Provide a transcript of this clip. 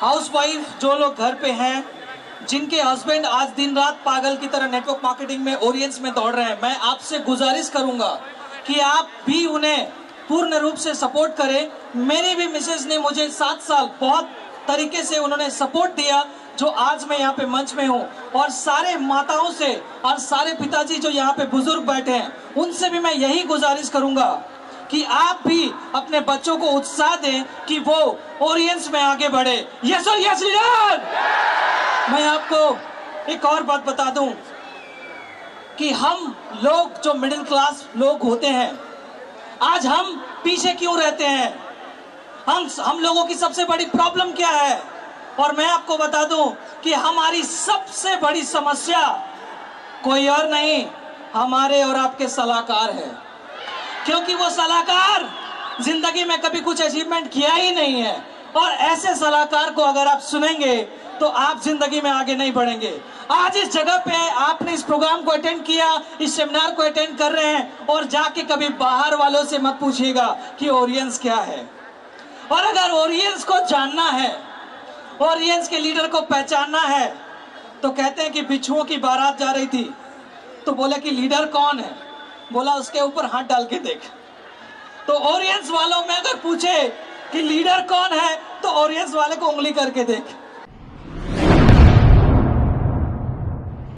Housewife जो लोग घर पे हैं, जिनके हस्बैंड आज दिन रात पागल की तरह नेटवर्क मार्केटिंग में ओरिएंट्स में दौड़ रहे हैं, मैं आपसे गुजारिश करूंगा कि आप भी उन्हें पूर्ण रूप से सपोर्ट करें। मेरी भी मिसेज ने मुझे 7 साल बहुत तरीके से उन्होंने सपोर्ट दिया, जो आज मैं यहाँ पे मंच में हूँ। और सारे माताओं से और सारे पिताजी जो यहाँ पे बुजुर्ग बैठे हैं, उनसे भी मैं यही गुजारिश करूंगा कि आप भी अपने बच्चों को उत्साह दें कि वो ओरिएंट्स में आगे बढ़े। यस और यस लीडर। मैं आपको एक और बात बता दूं कि हम लोग जो मिडिल क्लास लोग होते हैं, आज हम पीछे क्यों रहते हैं? हम लोगों की सबसे बड़ी प्रॉब्लम क्या है? और मैं आपको बता दूं कि हमारी सबसे बड़ी समस्या कोई और नहीं, हमारे और आपके सलाहकार है। क्योंकि वो सलाहकार जिंदगी में कभी कुछ अचीवमेंट किया ही नहीं है, और ऐसे सलाहकार को अगर आप सुनेंगे तो आप जिंदगी में आगे नहीं बढ़ेंगे। आज इस जगह पे आपने इस प्रोग्राम को अटेंड किया, इस सेमिनार को अटेंड कर रहे हैं, और जाके कभी बाहर वालों से मत पूछिएगा कि ओरिएंट्स क्या है। और अगर ओरिएंट्स को जानना है, ओरिएंट्स के लीडर को पहचानना है, तो कहते हैं कि बिच्छुओं की बारात जा रही थी, तो बोले कि लीडर कौन है? बोला उसके ऊपर हाथ डाल के देख। तो ओरिएंट्स वालों में अगर पूछे कि लीडर कौन है, तो ओरिएंट्स वाले को उंगली करके देख।